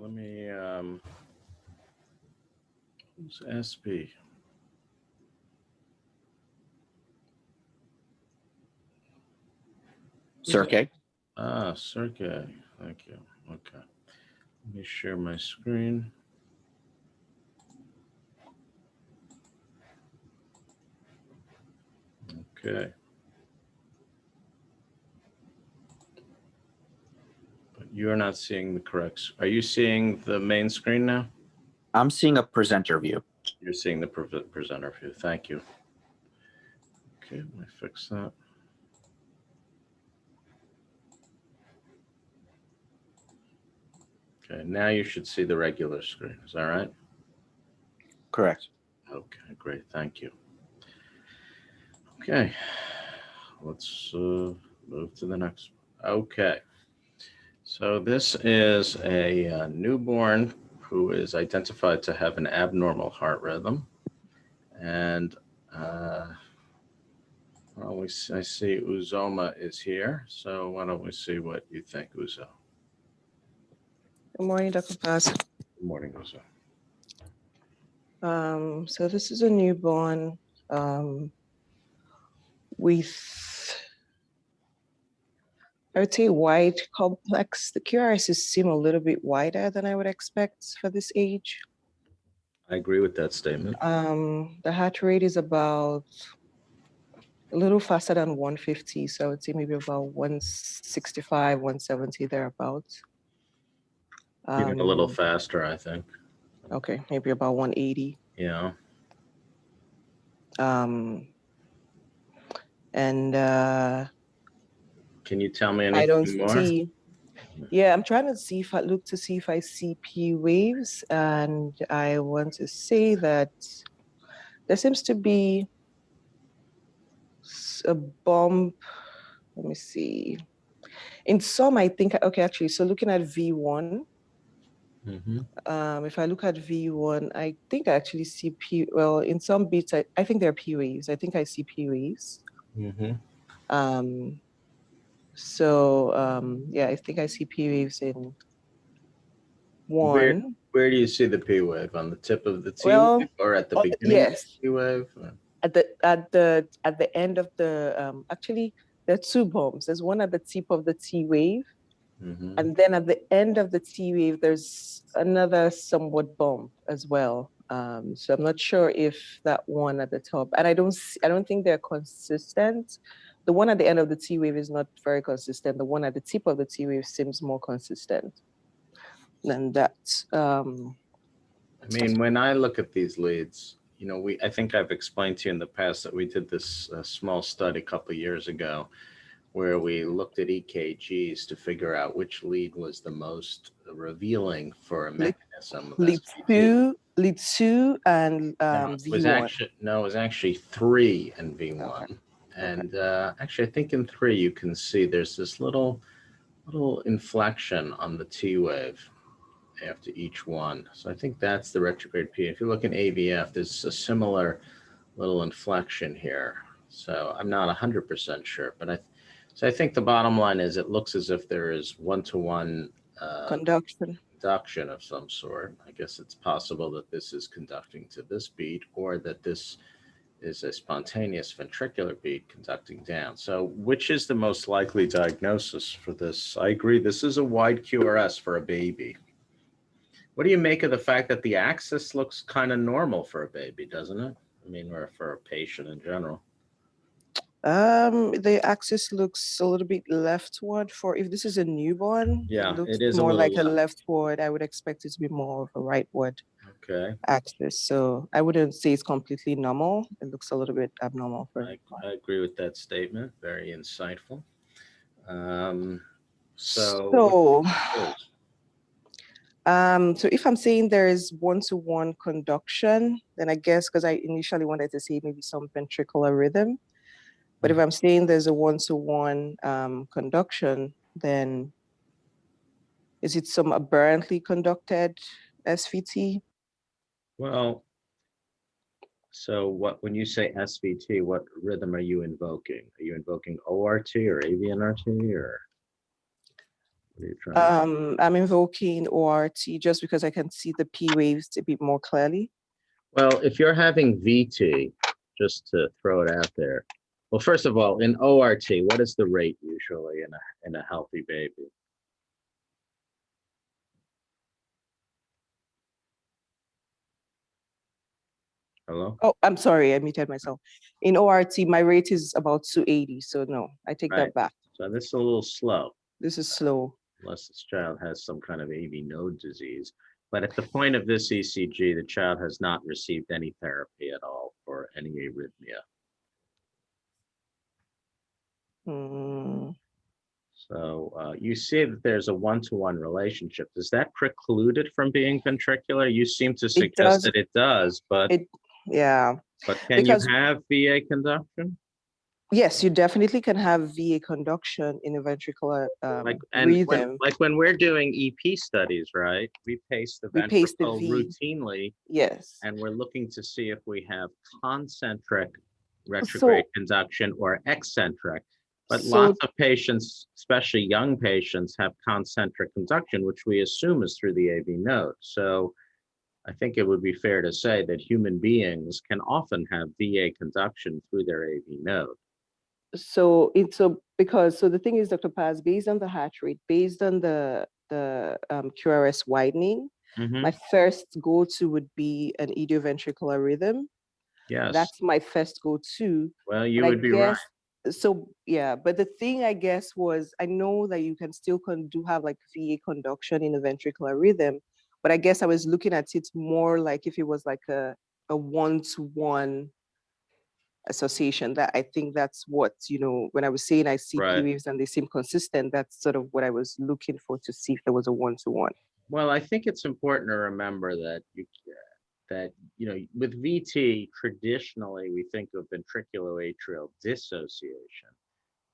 let me, who's SB? Sergey. Ah, Sergey, thank you. Okay, let me share my screen. Okay. But you're not seeing the correct. Are you seeing the main screen now? I'm seeing a presenter view. You're seeing the presenter view. Thank you. Okay, let me fix that. Okay, now you should see the regular screen. Is that right? Correct. Okay, great. Thank you. Okay, let's move to the next. Okay, so this is a newborn who is identified to have an abnormal heart rhythm, and well, I see Uzoma is here, so why don't we see what you think, Uzo? Good morning, Dr. Paz. Good morning, Uzo. So this is a newborn with, I would say, wide complex. The QRSs seem a little bit wider than I would expect for this age. I agree with that statement. The heart rate is about a little faster than 150, so I would say maybe about 165, 170 thereabouts. Even a little faster, I think. Okay, maybe about 180. Yeah. And Can you tell me I don't anything more? see. Yeah, I'm trying to see if I see P waves, and I want to say that there seems to be a bump. Let me see. In some, I think, okay, actually, so looking at V1, if I look at V1, I think I actually see well, in some beats, I think there are P waves. I think I see P waves. Yeah, I think I see P waves in one. Where do you see the P wave? On the tip of the T Well, wave or at the beginning yes. of the T wave? At the end of the actually there are two bumps. There's one at the tip of the T wave, and then at the end of the T wave, there's another somewhat bump as well. So I'm not sure if that one at the top, and I don't think they're consistent. The one at the end of the T wave is not very consistent. The one at the tip of the T wave seems more consistent than that. I mean, when I look at these leads, you know, I think I've explained to you in the past that we did this small study a couple of years ago where we looked at EKGs to figure out which lead was the most revealing for a mechanism of SVT. Lead 2 and V1. No, it was actually 3 and V1. Okay. And actually, I think in 3 you can see there's this little inflection on the T wave after each one. So I think that's the retrograde P. If you look in AVF, there's a similar little inflection here. So I'm not 100% sure, but I think the bottom line is it looks as if there is one-to-one conduction of some sort. I guess it's possible that this is conducting to this beat or that this is a spontaneous ventricular beat conducting down. So which is the most likely diagnosis for this? I agree, this is a wide QRS for a baby. What do you make of the fact that the axis looks kind of normal for a baby, doesn't it? I mean, or for a patient in general. The axis looks a little bit leftward for if this is a newborn. Yeah, it looks it is more like a leftward. I would expect it to be more of a rightward axis. So I wouldn't say it's completely normal. It looks a little bit abnormal for. I agree with that statement. Very insightful. So if I'm saying there is one-to-one conduction, then I guess because I initially wanted to say maybe some ventricular rhythm. But if I'm saying there's a one-to-one conduction, then is it some aberrantly conducted SVT? Well, so when you say SVT, what rhythm are you invoking? Are you invoking ORT or AVNRT or? What are you trying? I'm invoking ORT just because I can see the P waves a bit more clearly. Well, if you're having VT, just to throw it out there. Well, first of all, in ORT, what is the rate usually in a healthy baby? Hello? Oh, I'm sorry, I muted myself. In ORT, my rate is about 280, so no, I take Right. that back. So this is a little slow, This is slow. unless this child has some kind of AV node disease. But at the point of this ECG, the child has not received any therapy at all for any arrhythmia. Hmm. So you see that there's a one-to-one relationship. Does that preclude it from being ventricular? You seem to suggest does. that it does, but Yeah, can because- you have VA conduction? yes, you definitely can have VA conduction in a ventricular rhythm. Like when we're doing EP studies, right? We pace the We pace the ventricle V. routinely, Yes. and we're looking to see if we have concentric retrograde conduction or eccentric. But lots of patients, especially young patients, have concentric conduction, which we assume is through the AV node. So I think it would be fair to say that human beings can often have VA conduction through their AV node. So the thing is, Dr. Paz, based on the heart rate, based on the QRS widening, my first go-to would be an idioventricular rhythm. Yes. That's my first go-to. Well, you would be right. So yeah, but the thing I guess was, I know that you can still have like VA conduction in a ventricular rhythm, but I guess I was looking at it more like if it was like a one-to-one association. That I think that's what, when I was saying I see P waves and they seem consistent, that's sort of what I was looking for, to see if there was a one-to-one. Well, I think it's important to remember that with VT, traditionally we think of ventriculoatrial dissociation,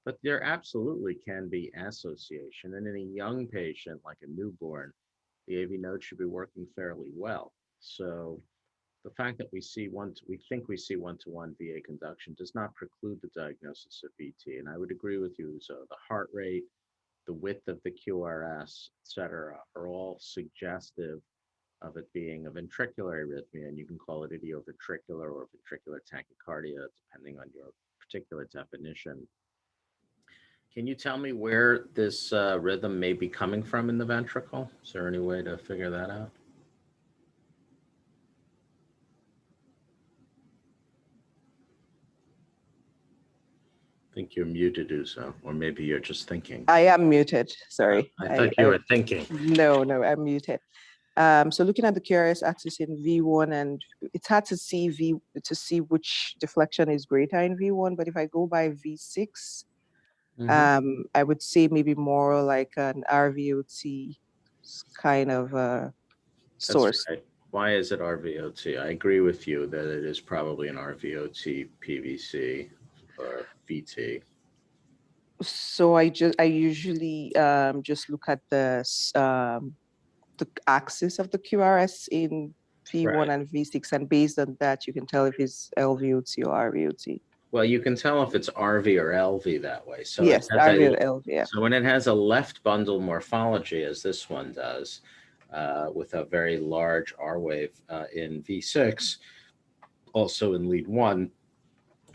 but there absolutely can be association. And in a young patient, like a newborn, the AV node should be working fairly well. So the fact that we think we see one-to-one VA conduction does not preclude the diagnosis of VT. And I would agree with you. So the heart rate, the width of the QRS, et cetera, are all suggestive of it being a ventricular arrhythmia, and you can call it idioventricular or ventricular tachycardia, depending on your particular definition. Can you tell me where this rhythm may be coming from in the ventricle? Is there any way to figure that out? I think you're muted, Uzo, or maybe you're just thinking. I am muted, sorry. I thought you were thinking. No, I'm muted. So looking at the QRS axis in V1, and it's hard to see which deflection is greater in V1, but if I go by V6, I would say maybe more like an RVOT kind of source. Right. Why is it RVOT? I agree with you that it is probably an RVOT PVC or VT. So I usually just look at the axis of the QRS in V1 and V6, and based on that, you can tell if it's LVOT or RVOT. Well, you can tell if it's RV or LV that way. So yes, RV or LV. Yeah. So when it has a left bundle morphology, as this one does, with a very large R wave in V6, also in lead 1,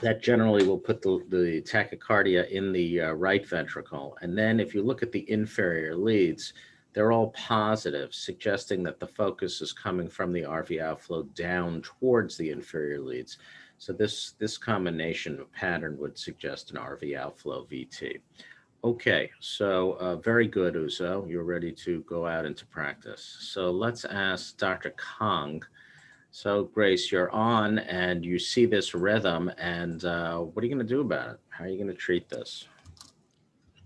that generally will put the tachycardia in the right ventricle. And then if you look at the inferior leads, they're all positive, suggesting that the focus is coming from the RV outflow down towards the inferior leads. So this combination of pattern would suggest an RV outflow VT. Okay, so very good, Uzo. You're ready to go out into practice. So let's ask Dr. Kong. So Grace, you're on and you see this rhythm, and what are you going to do about it? How are you going to treat this?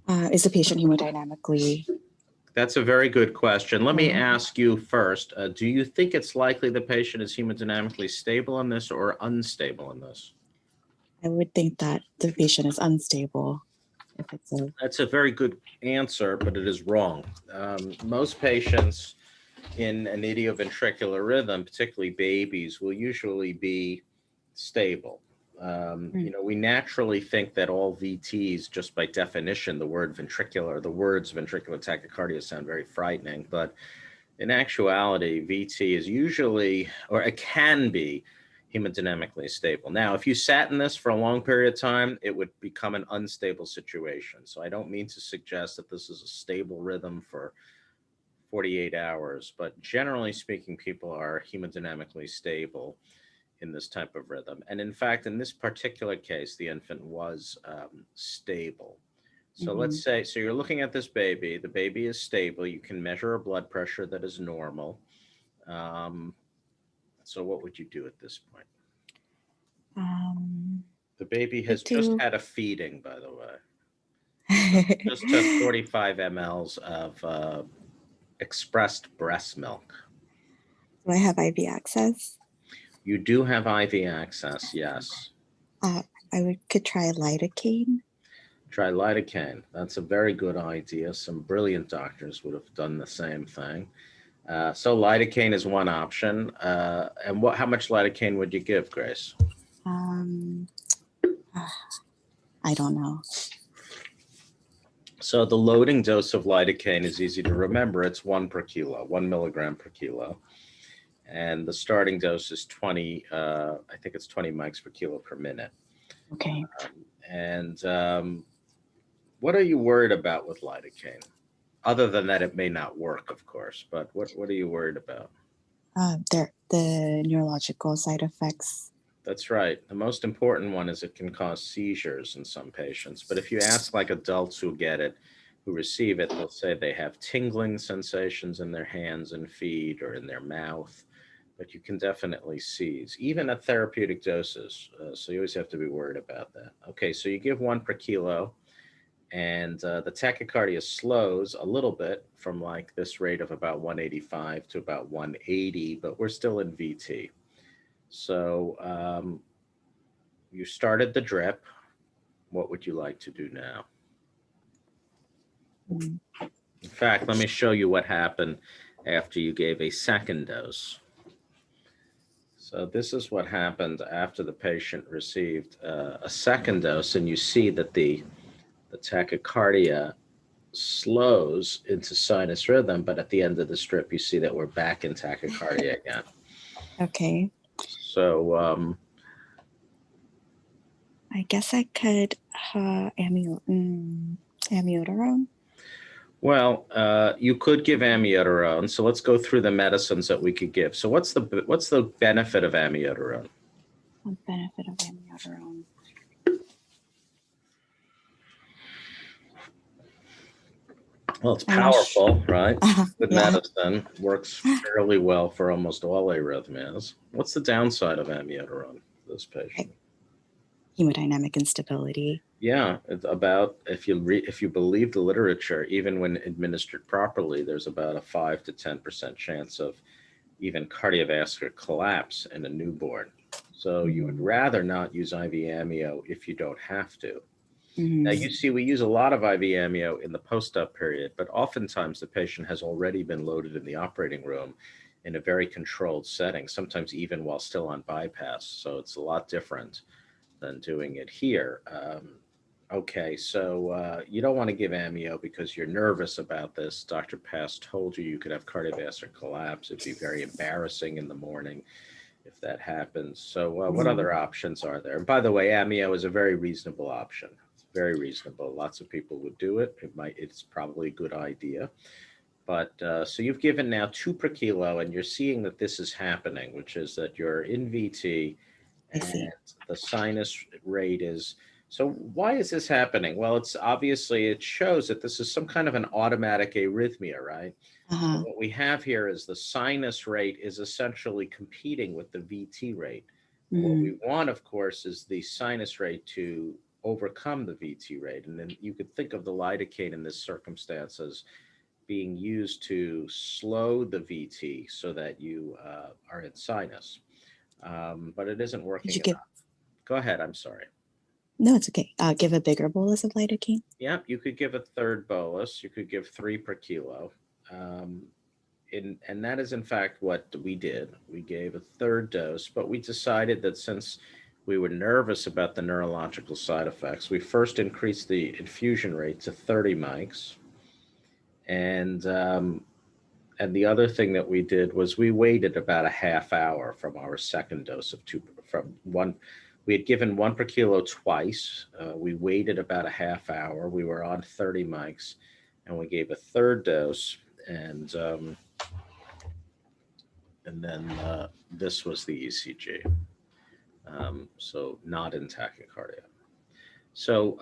Is the patient hemodynamically? That's a very good question. Let me ask you first, do you think it's likely the patient is hemodynamically stable in this or unstable in this? I would think that the patient is unstable. That's a very good answer, but it is wrong. Most patients in an idioventricular rhythm, particularly babies, will usually be stable. You know, we naturally think that all VTs, just by definition, the words ventricular tachycardia sound very frightening, but in actuality, VT is usually, or it can be, hemodynamically stable. Now, if you sat in this for a long period of time, it would become an unstable situation. So I don't mean to suggest that this is a stable rhythm for 48 hours, but generally speaking, people are hemodynamically stable in this type of rhythm. And in fact, in this particular case, the infant was stable. So let's say, so you're looking at this baby, the baby is stable. You can measure a blood pressure that is normal. So what would you do at this point? The baby has just had a feeding, by the way. Just took 45 mLs of expressed breast milk. Do I have IV access? You do have IV access, yes. Could try lidocaine. Try lidocaine. That's a very good idea. Some brilliant doctors would have done the same thing. So lidocaine is one option. And how much lidocaine would you give, Grace? I don't know. So the loading dose of lidocaine is easy to remember. It's 1 milligram per kilo. And the starting dose is 20, I think it's 20 mics per kilo per minute. Okay. What are you worried about with lidocaine? Other than that, it may not work, of course, but what are you worried about? The neurological side effects. That's right. The most important one is it can cause seizures in some patients. But if you ask like adults who get it, who receive it, they'll say they have tingling sensations in their hands and feet or in their mouth. But you can definitely seize, even at therapeutic doses. So you always have to be worried about that. Okay, so you give 1 per kilo. And the tachycardia slows a little bit from like this rate of about 185 to about 180, but we're still in VT. So you started the drip. What would you like to do now? In fact, let me show you what happened after you gave a second dose. So this is what happened after the patient received a second dose, and you see that the tachycardia slows into sinus rhythm, but at the end of the strip, you see that we're back in tachycardia again. Okay. So I guess I could amiodarone. Well, you could give amiodarone. So let's go through the medicines that we could give. So what's the benefit of amiodarone? The benefit of amiodarone. Well, it's powerful, right? Good Yeah. medicine, works fairly well for almost all arrhythmias. What's the downside of amiodarone for this patient? Hemodynamic instability. Yeah, it's about, if you believe the literature, even when administered properly, there's about a 5 to 10% chance of even cardiovascular collapse in a newborn. So you would rather not use IV amio if you don't have to. Now, you see, we use a lot of IV amio in the post-op period, but oftentimes the patient has already been loaded in the operating room in a very controlled setting, sometimes even while still on bypass. So it's a lot different than doing it here. Okay, so you don't want to give amio because you're nervous about this. Dr. Pass told you could have cardiovascular collapse. It'd be very embarrassing in the morning if that happens. So what other options are there? And by the way, amio is a very reasonable option. It's very reasonable. Lots of people would do it. It's probably a good idea. But so you've given now 2 per kilo, and you're seeing that this is happening, which is that you're in VT and the sinus rate is. So why is this happening? Well, it shows that this is some kind of an automatic arrhythmia, right? So what we have here is the sinus rate is essentially competing with the VT rate. What we want, of course, is the sinus rate to overcome the VT rate. And then you could think of the lidocaine in this circumstance as being used to slow the VT so that you are in sinus. But it isn't working enough. Go ahead, I'm sorry. No, it's okay. Give a bigger bolus of lidocaine. Yeah, you could give a third bolus. You could give 3 per kilo. And that is, in fact, what we did. We gave a third dose, but we decided that since We were nervous about the neurological side effects. We first increased the infusion rate to 30 mics. And the other thing that we did was we waited about a half hour from our second dose of we had given 1 per kilo twice. We waited about a half hour. We were on 30 mics, and we gave a third dose. And then this was the ECG. So not in tachycardia. So,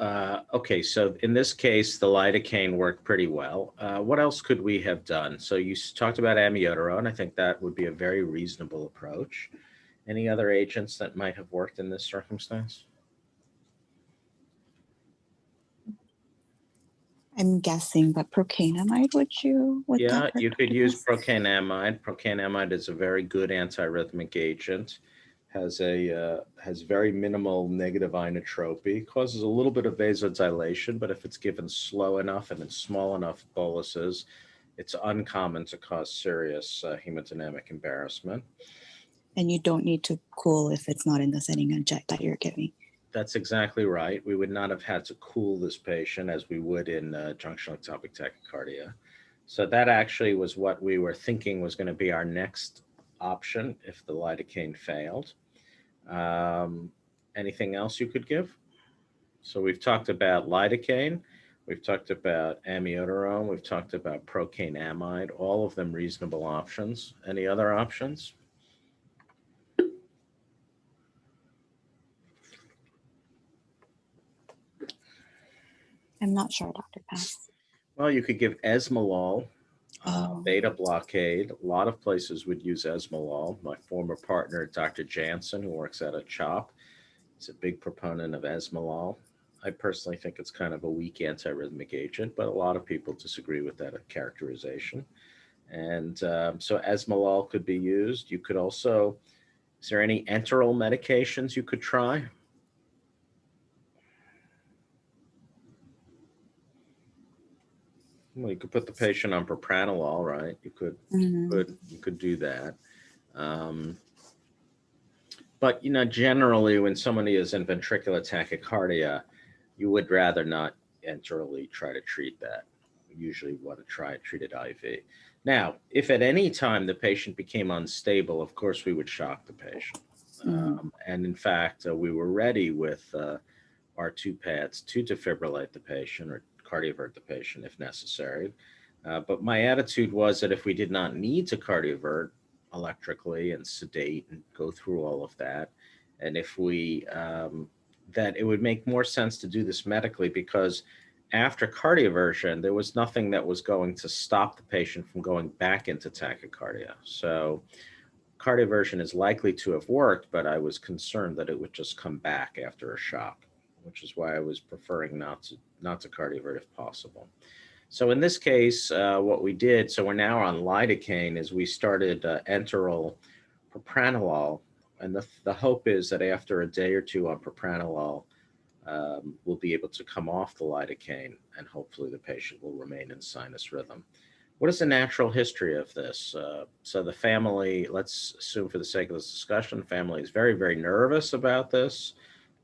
okay, so in this case, the lidocaine worked pretty well. What else could we have done? So you talked about amiodarone. I think that would be a very reasonable approach. Any other agents that might have worked in this circumstance? I'm guessing, but procainamide, would Yeah, that work you could for use this? procainamide. Procainamide is a very good antiarrhythmic agent. Has very minimal negative inotropy, causes a little bit of vasodilation, but if it's given slow enough and in small enough boluses, it's uncommon to cause serious hemodynamic embarrassment. And you don't need to cool if it's not in the setting of jet that you're giving. That's exactly right. We would not have had to cool this patient as we would in junctional ectopic tachycardia. So that actually was what we were thinking was going to be our next option if the lidocaine failed. Anything else you could give? So we've talked about lidocaine, we've talked about amiodarone, we've talked about procainamide, all of them reasonable options. Any other options? I'm not sure, Dr. Pass. Well, you could give esmolol, Oh. beta blockade. A lot of places would use esmolol. My former partner, Dr. Jansen, who works at a CHOP, is a big proponent of esmolol. I personally think it's kind of a weak antiarrhythmic agent, but a lot of people disagree with that characterization. And so esmolol could be used. You could also, is there any enteral medications you could try? Well, you could put the patient on propranolol, right? You could do that. But generally, when somebody is in ventricular tachycardia, you would rather not enterally try to treat that. You usually want to try and treat it IV. Now, if at any time the patient became unstable, of course, we would shock the patient. And in fact, we were ready with our 2 pads to defibrillate the patient or cardiovert the patient if necessary. But my attitude was that if we did not need to cardiovert electrically and sedate and go through all of that, and if we, that it would make more sense to do this medically, because after cardioversion, there was nothing that was going to stop the patient from going back into tachycardia. So cardioversion is likely to have worked, but I was concerned that it would just come back after a shock, which is why I was preferring not to cardivert if possible. So in this case, what we did, so we're now on lidocaine, is we started enteral propranolol, and the hope is that after a day or two on propranolol, we'll be able to come off the lidocaine, and hopefully the patient will remain in sinus rhythm. What is the natural history of this? So the family, let's assume for the sake of this discussion, the family is very, very nervous about this.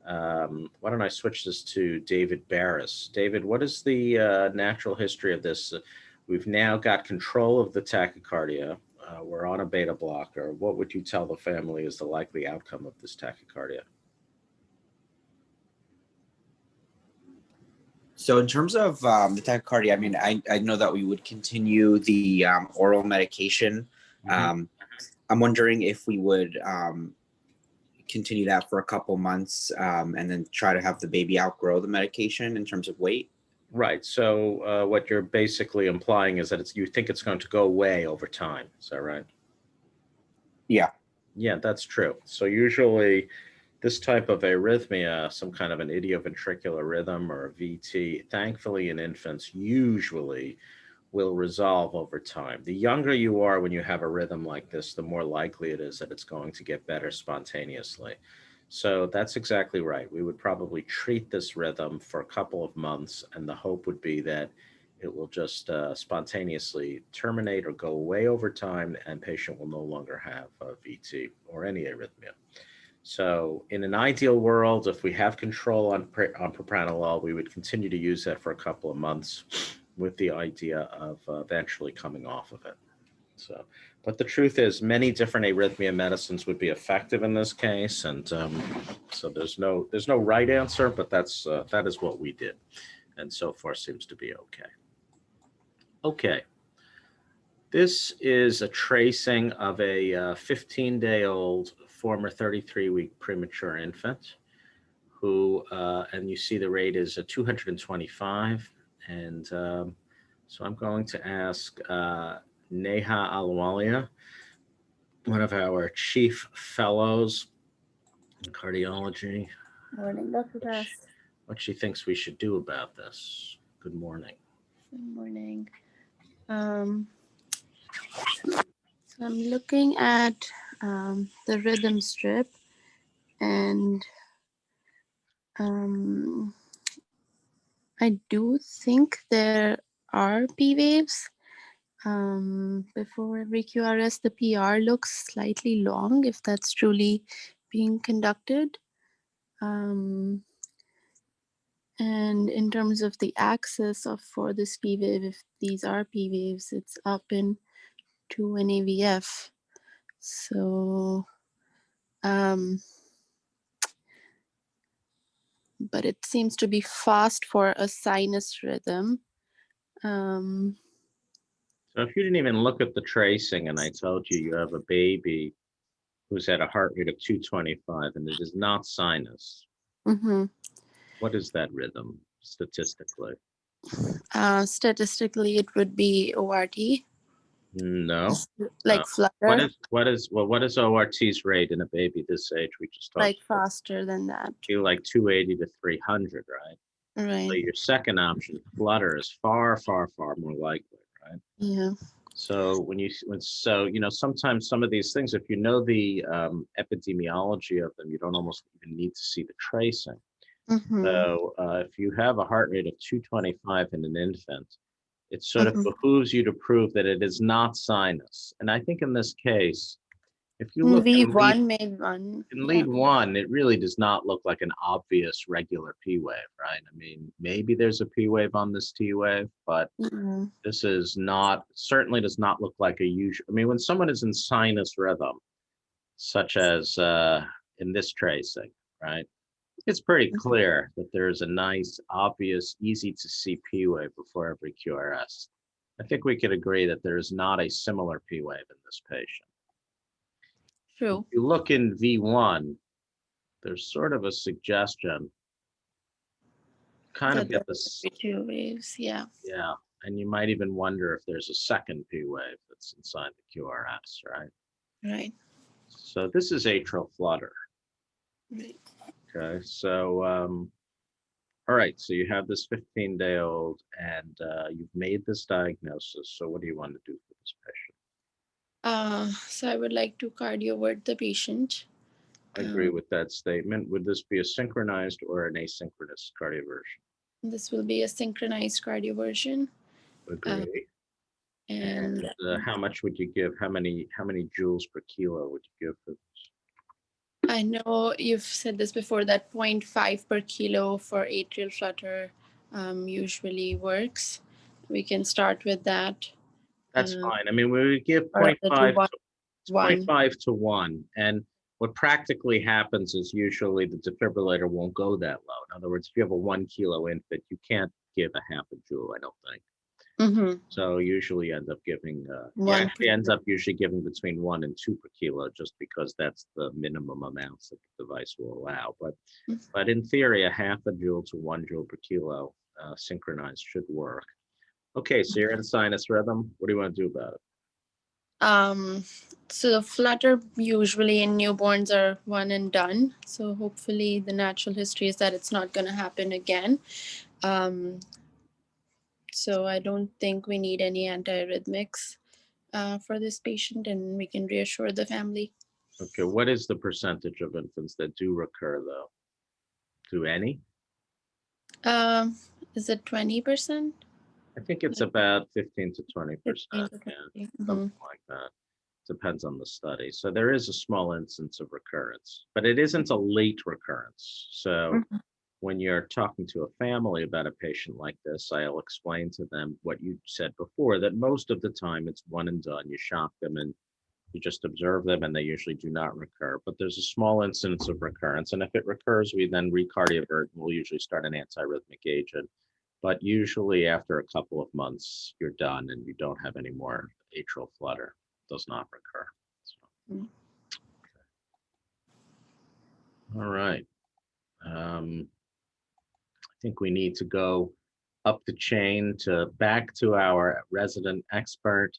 Why don't I switch this to David Barris? David, what is the natural history of this? We've now got control of the tachycardia. We're on a beta blocker. What would you tell the family is the likely outcome of this tachycardia? So in terms of the tachycardia, I mean, I know that we would continue the oral medication. I'm wondering if we would continue that for a couple months and then try to have the baby outgrow the medication in terms of weight. Right. So what you're basically implying is that you think it's going to go away over time. Is that right? Yeah. Yeah, that's true. So usually this type of arrhythmia, some kind of an idioventricular rhythm or a VT, thankfully in infants usually will resolve over time. The younger you are when you have a rhythm like this, the more likely it is that it's going to get better spontaneously. So that's exactly right. We would probably treat this rhythm for a couple of months, and the hope would be that it will just spontaneously terminate or go away over time, and patient will no longer have a VT or any arrhythmia. So in an ideal world, if we have control on propranolol, we would continue to use that for a couple of months with the idea of eventually coming off of it. So, but the truth is many different arrhythmia medicines would be effective in this case. And so there's no right answer, but that is what we did. And so far seems to be okay. Okay. This is a tracing of a 15-day-old former 33-week premature infant who, and you see the rate is a 225. And so I'm going to ask Neha Alwalia, one of our chief fellows in cardiology, Morning, Dr. Bass. what she thinks we should do about this. Good morning. Good morning. So I'm looking at the rhythm strip, and I do think there are P waves. Before every QRS, the PR looks slightly long if that's truly being conducted. And in terms of the axis for this P wave, if these are P waves, it's up in to an AVF. So, but it seems to be fast for a sinus rhythm. So if you didn't even look at the tracing and I told you you have a baby who's at a heart rate of 225 and it is not sinus, what is that rhythm statistically? Statistically, it would be ORT. No. Like Flutter. What is ORT's rate in a baby this age? We just talked like faster than that. You like 280 to 300, right? Right. So your second option, Flutter, is far, far, far more likely, right? Yeah. So sometimes some of these things, if you know the epidemiology of them, you don't almost even need to see the tracing. So if you have a heart rate of 225 in an infant, it sort of behooves you to prove that it is not sinus. And I think in this case, if you look in lead one, it really does not look like an obvious regular P wave, right? I mean, maybe there's a P wave on this T wave, but this is certainly does not look like a usual. I mean, when someone is in sinus rhythm, such as in this tracing, right? It's pretty clear that there's a nice, obvious, easy to see P wave before every QRS. I think we could agree that there is not a similar P wave in this patient. True. If you look in V1, there's sort of a suggestion, kind of get this. Two waves, yeah. Yeah, and you might even wonder if there's a second P wave that's inside the QRS, right? Right. So this is atrial flutter. Right. Okay, so all right, so you have this 15-day-old and you've made this diagnosis. So what do you want to do for this patient? So I would like to cardiovert the patient. I agree with that statement. Would this be a synchronized or an asynchronous cardioversion? This will be a synchronized cardioversion. Agree. And how much would you give? How many joules per kilo would you give for this? I know you've said this before, that 0.5 per kilo for atrial flutter usually works. We can start with that. That's fine. I mean, we would give 0.5 to 1. And what practically happens is usually the defibrillator won't go that low. In other words, if you have a 1 kilo infant, you can't give a half a joule, I don't think. So usually end up giving, ends up usually giving between 1 and 2 per kilo, just because that's the minimum amounts that the device will allow. But in theory, a half a joule to 1 joule per kilo synchronized should work. Okay, so you're in sinus rhythm. What do you want to do about it? So the flutter usually in newborns are one and done. So hopefully the natural history is that it's not going to happen again. So I don't think we need any antiarrhythmics for this patient, and we can reassure the family. Okay, what is the percentage of infants that do recur though? Do any? Is it 20%? I think it's about 15 to 20%, something like that. Depends on the study. So there is a small instance of recurrence, but it isn't a late recurrence. So when you're talking to a family about a patient like this, I'll explain to them what you said before, that most of the time it's one and done. You shock them and you just observe them, and they usually do not recur. But there's a small incidence of recurrence. And if it recurs, we then recardioverse. We'll usually start an antiarrhythmic agent. But usually after a couple of months, you're done and you don't have any more atrial flutter. It does not recur. So, all right. I think we need to go up the chain to back to our resident expert,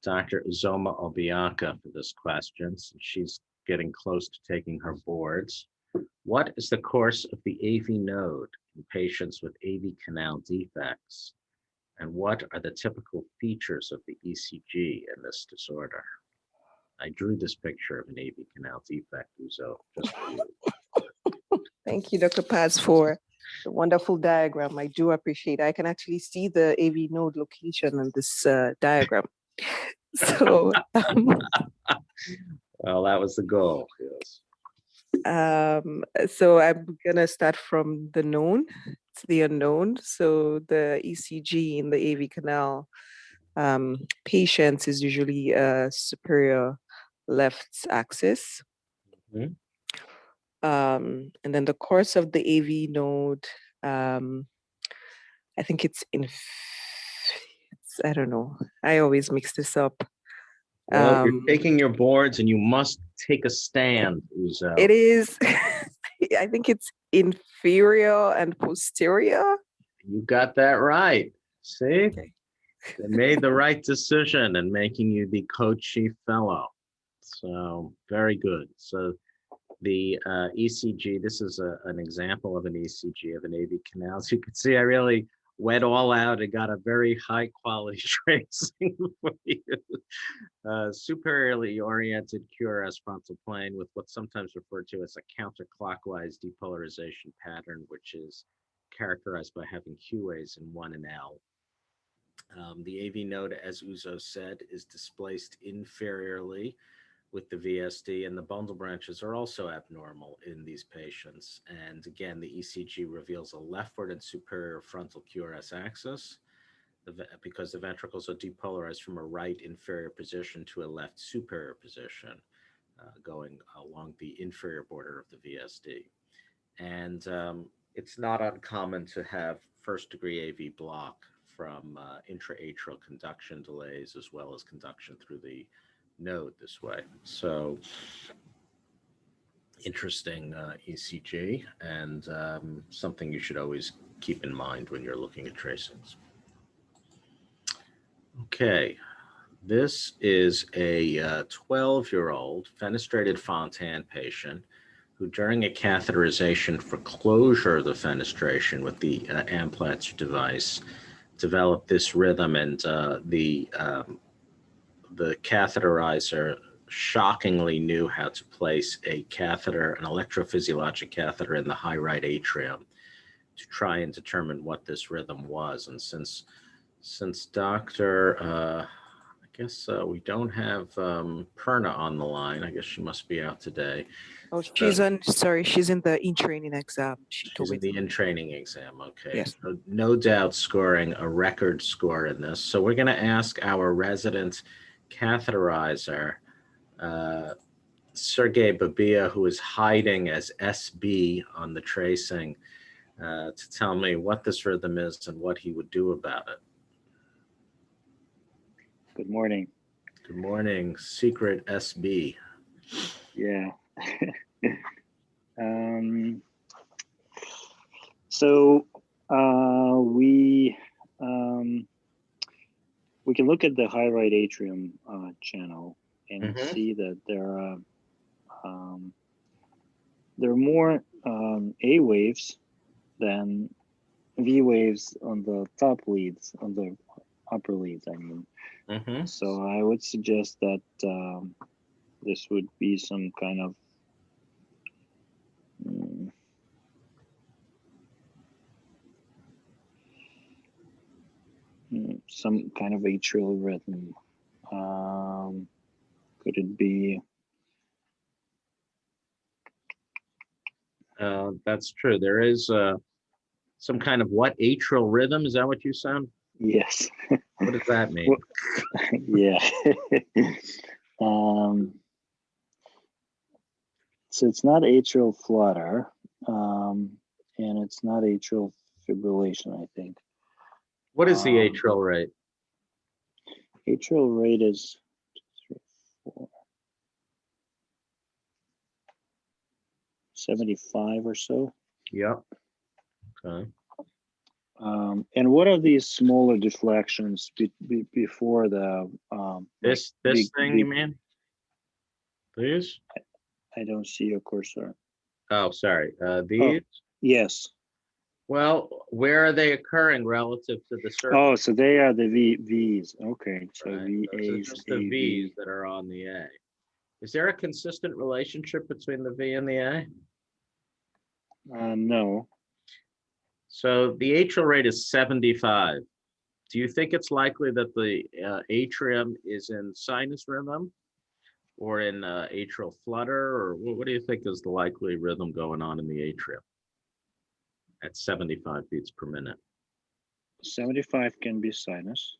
Dr. Uzoma Obiaka, for this question, since she's getting close to taking her boards. What is the course of the AV node in patients with AV canal defects? And what are the typical features of the ECG in this disorder? I drew this picture of an AV canal defect, Uzo, just for you. Thank you, Dr. Paz, for the wonderful diagram. I do appreciate it. I can actually see the AV node location in this diagram. So, well, that was the goal, yes. So I'm gonna start from the known to the unknown. So the ECG in the AV canal patients is usually superior left axis. Mhm. And then the course of the AV node, I think it's I don't know. I always mix this up. Well, you're taking your boards and you must take a stand, Uzo. It is, I think it's inferior and posterior. You got that right. See? Okay. They made the right decision in making you the co-chief fellow. So very good. So the ECG, this is an example of an ECG of an AV canal. As you can see, I really went all out and got a very high quality tracing for you. Superiorly oriented QRS frontal plane with what's sometimes referred to as a counterclockwise depolarization pattern, which is characterized by having Q waves in 1 and L. The AV node, as Uzo said, is displaced inferiorly with the VSD, and the bundle branches are also abnormal in these patients. And again, the ECG reveals a leftward and superior frontal QRS axis because the ventricles are depolarized from a right inferior position to a left superior position, going along the inferior border of the VSD. And it's not uncommon to have first-degree AV block from intra-atrial conduction delays as well as conduction through the node this way. So interesting ECG, and something you should always keep in mind when you're looking at tracings. Okay, this is a 12-year-old fenestrated Fontan patient who, during a catheterization for closure of the fenestration with the Amplatzer device, developed this rhythm, and the catheterizer shockingly knew how to place a catheter, an electrophysiologic catheter, in the high right atrium to try and determine what this rhythm was. And since Dr. I guess we don't have Perna on the line. I guess she must be out today. Oh, she's she's in the in-training exam. She's in the in-training exam, okay. Yes. So no doubt scoring a record score in this. So we're gonna ask our resident catheterizer, Sergey Babia, who is hiding as SB on the tracing, to tell me what this rhythm is and what he would do about it. Good morning. Good morning, secret SB. Yeah. So we can look at the high right atrium channel and see that there are more A waves than V waves on the top leads, on the upper leads, I mean. So I would suggest that this would be some kind of atrial rhythm. Could it be? That's true. There is some kind of what atrial rhythm. Is that what you said? Yes. What does that mean? Well, yeah. So it's not atrial flutter, and it's not atrial fibrillation, I think. What is the atrial rate? Atrial rate is 2, 3, 4, 75 or so. Yep. Okay. And what are these smaller deflections before the This thing you mean? These? I don't see your cursor. Oh, sorry. These? Yes. Well, where are they occurring relative to the surface? Oh, so they are the V's. Okay, so Right. VA's, Those are just the AV. V's that are on the A. Is there a consistent relationship between the V and the A? No. So the atrial rate is 75. Do you think it's likely that the atrium is in sinus rhythm or in atrial flutter? Or what do you think is the likely rhythm going on in the atrium at 75 beats per minute? 75 can be sinus.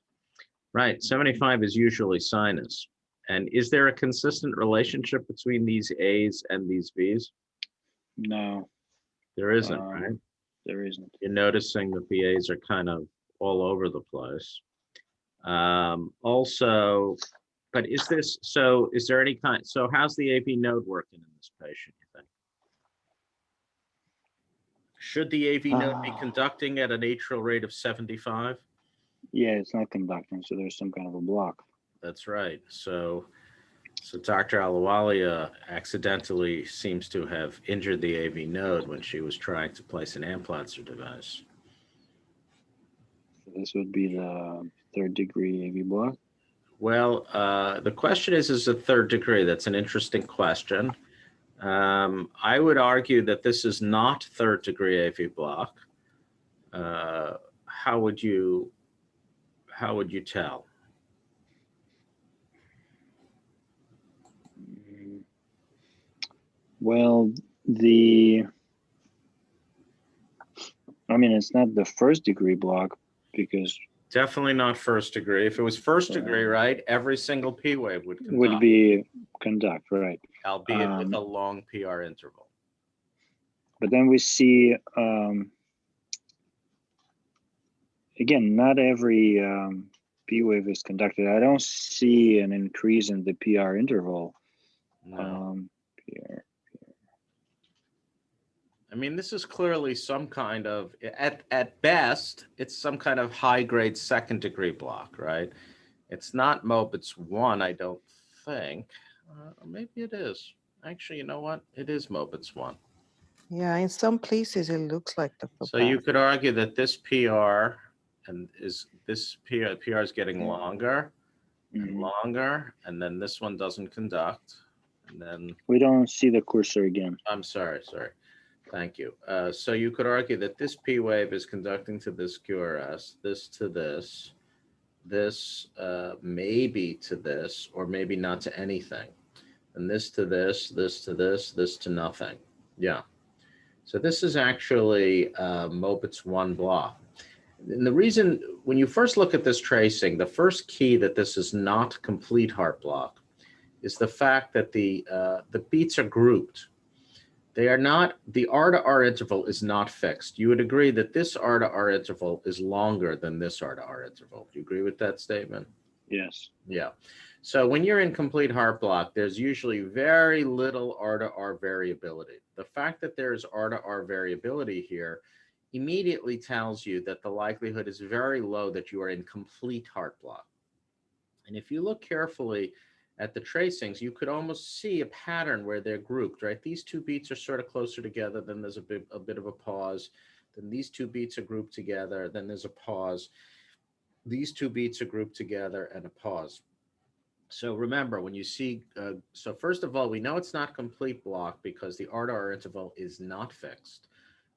Right, 75 is usually sinus. And is there a consistent relationship between these A's and these V's? No, There isn't, right? there isn't. You're noticing that the A's are kind of all over the place. Also, but is there any kind, so how's the AV node working in this patient, you think? Should the AV node be conducting at an atrial rate of 75? Yeah, it's not conducting, so there's some kind of a block. That's right. So Dr. Alawalia accidentally seems to have injured the AV node when she was trying to place an Amplatzer device. So this would be the 3rd degree AV block. Well, the question is it 3rd degree? That's an interesting question. I would argue that this is not 3rd degree AV block. How would you tell? Well, I mean, it's not the 1st degree block because Definitely not 1st degree. If it was 1st degree, right, every single P wave would be conduct, right? albeit with a long PR interval. But then we see, again, not every P wave is conducted. I don't see an increase in the PR interval. No. PR. I mean, this is clearly some kind of, at best, it's some kind of high-grade 2nd degree block, right? It's not Mobitz 1, I don't think. Maybe it is. Actually, you know what? It is Mobitz 1. Yeah, in some places it looks like the So you could argue that this PR PR is getting longer and longer, and then this one doesn't conduct, and then we don't see the cursor again. I'm sorry. Thank you. So you could argue that this P wave is conducting to this QRS, this to this maybe to this, or maybe not to anything, and this to this, this to this, this to nothing. Yeah. So this is actually Mobitz 1 block. And the reason, when you first look at this tracing, the first key that this is not complete heart block is the fact that the beats are grouped. They are not, the R to R interval is not fixed. You would agree that this R to R interval is longer than this R to R interval. Do you agree with that statement? Yes. Yeah. So when you're in complete heart block, there's usually very little R to R variability. The fact that there's R to R variability here immediately tells you that the likelihood is very low that you are in complete heart block. And if you look carefully at the tracings, you could almost see a pattern where they're grouped, right? These two beats are sort of closer together, then there's a bit of a pause. Then these two beats are grouped together, then there's a pause. These two beats are grouped together and a pause. So remember, when you see, so first of all, we know it's not complete block because the R to R interval is not fixed.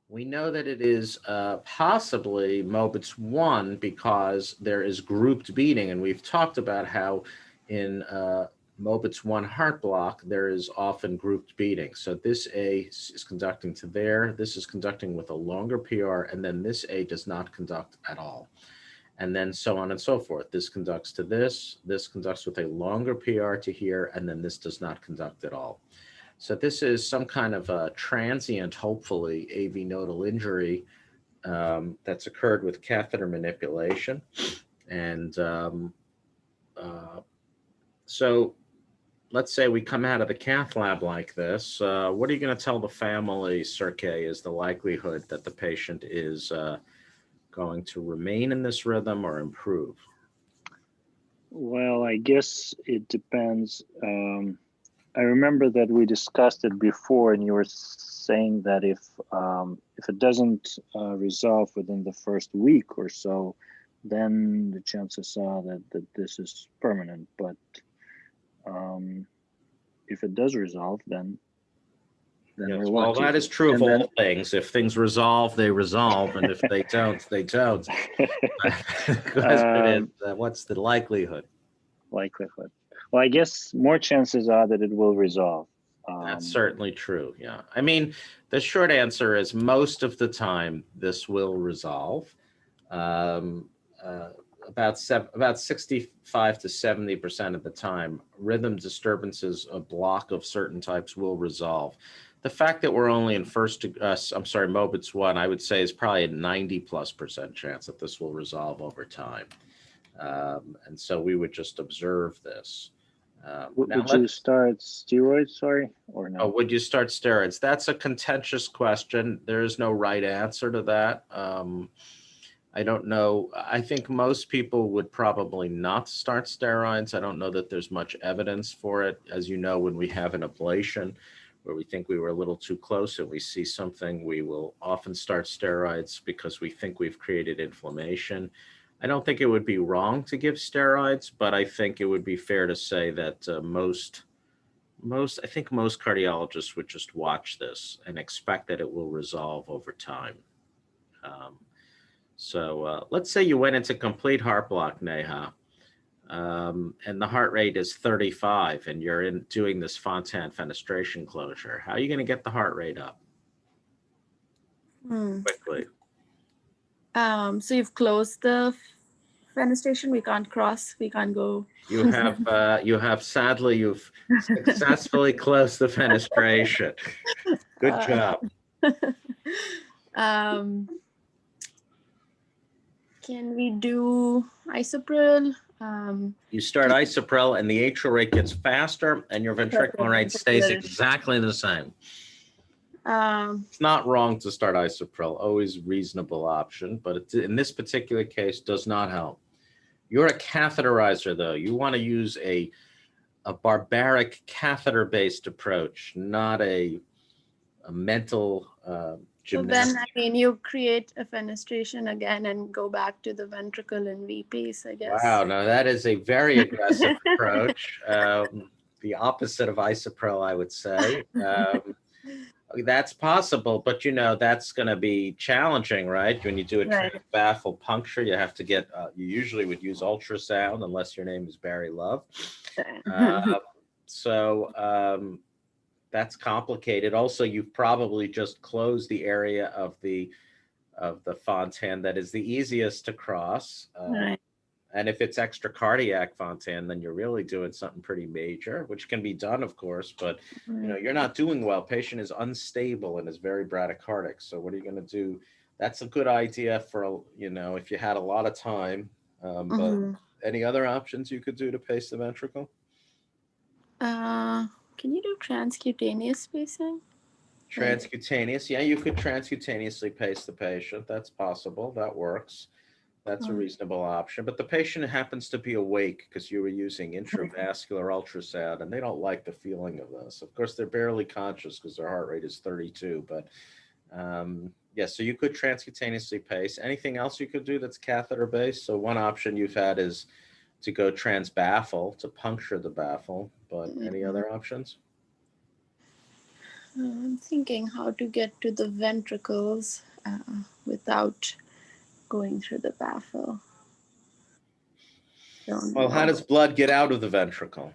We know that it is possibly Mobitz 1 because there is grouped beating, and we've talked about how in Mobitz 1 heart block, there is often grouped beating. So this A is conducting to there, this is conducting with a longer PR, and then this A does not conduct at all. And then so on and so forth. This conducts to this conducts with a longer PR to here, and then this does not conduct at all. So this is some kind of a transient, hopefully, AV nodal injury that's occurred with catheter manipulation. And so let's say we come out of the cath lab like this. What are you going to tell the family, Sergey, is the likelihood that the patient is going to remain in this rhythm or improve? Well, I guess it depends. I remember that we discussed it before, and you were saying that if it doesn't resolve within the first week or so, then the chances are that this is permanent. But if it does resolve, then yes, we're well, lucky. that is true of And all things. If things resolve, they resolve, and if they don't, they don't. The question is, what's the likelihood? Likelihood. Well, I guess more chances are that it will resolve. That's certainly true. Yeah. I mean, the short answer is most of the time this will resolve. About 65 to 70% of the time, rhythm disturbances, a block of certain types will resolve. The fact that we're only in Mobitz 1, I would say is probably a 90+% chance that this will resolve over time. And so we would just observe this. Would you start steroids, sorry, or no? Oh, would you start steroids? That's a contentious question. There is no right answer to that. I don't know. I think most people would probably not start steroids. I don't know that there's much evidence for it. As you know, when we have an ablation where we think we were a little too close and we see something, we will often start steroids because we think we've created inflammation. I don't think it would be wrong to give steroids, but I think it would be fair to say that most cardiologists would just watch this and expect that it will resolve over time. So let's say you went into complete heart block, Neha, and the heart rate is 35 and you're doing this Fontan fenestration closure. How are you going to get the heart rate up quickly? So you've closed the fenestration. We can't cross. We can't go. You've successfully closed the fenestration. Good job. Can we do isopril? You start isopril and the atrial rate gets faster and your ventricular rate stays exactly the same. It's not wrong to start isopril, always reasonable option, but in this particular case does not help. You're a catheterizer though. You want to use a barbaric catheter-based approach, not a mental so then, I mean, you create a fenestration again and go back to the ventricle and V-pace, I guess. Wow, no, that is a very aggressive approach. The opposite of isopril, I would say. That's possible, but that's going to be challenging, right? When you do a transbaffle puncture, you have to get, you usually would use ultrasound unless your name is Barry Love. That's complicated. Also, you've probably just closed the area of the Fontan that is the easiest to cross. And if it's extracardiac Fontan, then you're really doing something pretty major, which can be done, of course, but you're not doing well. Patient is unstable and is very bradycardic. So what are you going to do? That's a good idea for, if you had a lot of time. But any other options you could do to pace the ventricle? Can you do transcutaneous pacing? Transcutaneous, yeah, you could transcutaneously pace the patient. That's possible. That works. That's a reasonable option. But the patient happens to be awake because you were using intravascular ultrasound, and they don't like the feeling of this. Of course, they're barely conscious because their heart rate is 32. But so you could transcutaneously pace. Anything else you could do that's catheter-based? So one option you've had is to go transbaffle, to puncture the baffle. But any other options? I'm thinking how to get to the ventricles without going through the baffle. Well, how does blood get out of the ventricle?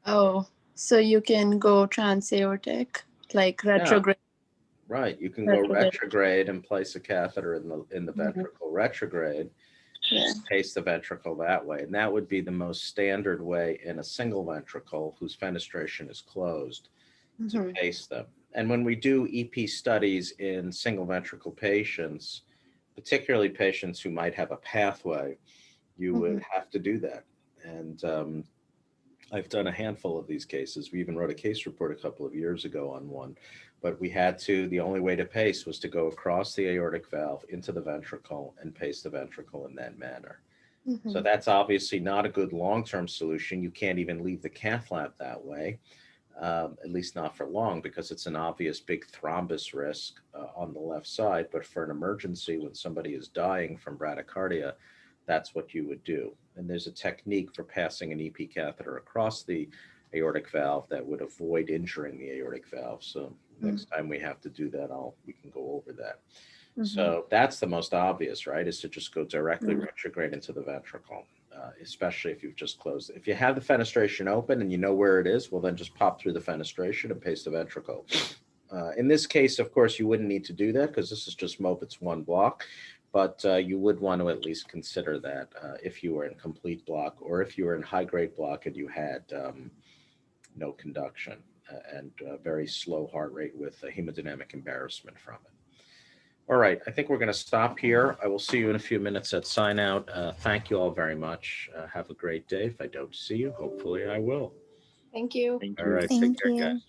Oh, so you can go transaortic, like retrograde. Right. You can go Retrograde. retrograde and place a catheter in the ventricle retrograde, Yeah. pace the ventricle that way. And that would be the most standard way in a single ventricle whose fenestration is closed to Mhm. pace them. And when we do EP studies in single ventricle patients, particularly patients who might have a pathway, you would have to do that. And I've done a handful of these cases. We even wrote a case report a couple of years ago on one, but we had to, the only way to pace was to go across the aortic valve into the ventricle and pace the ventricle in that manner. So Mhm. that's obviously not a good long-term solution. You can't even leave the cath lab that way, at least not for long, because it's an obvious big thrombus risk on the left side. But for an emergency, when somebody is dying from bradycardia, that's what you would do. And there's a technique for passing an EP catheter across the aortic valve that would avoid injuring the aortic valve. So next time we have to do that, we can go over that. So that's the most obvious, right? Is to just go directly retrograde into the ventricle, especially if you've just closed it. If you have the fenestration open and you know where it is, well, then just pop through the fenestration and pace the ventricle. In this case, of course, you wouldn't need to do that because this is just Mopit's one block, but you would want to at least consider that if you were in complete block or if you were in high grade block and you had no conduction and very slow heart rate with hemodynamic embarrassment from it. All right, I think we're going to stop here. I will see you in a few minutes at sign out. Thank you all very much. Have a great day. If I don't see you, hopefully I will. Thank you. Thank All you. right, take Thank care, you. guys.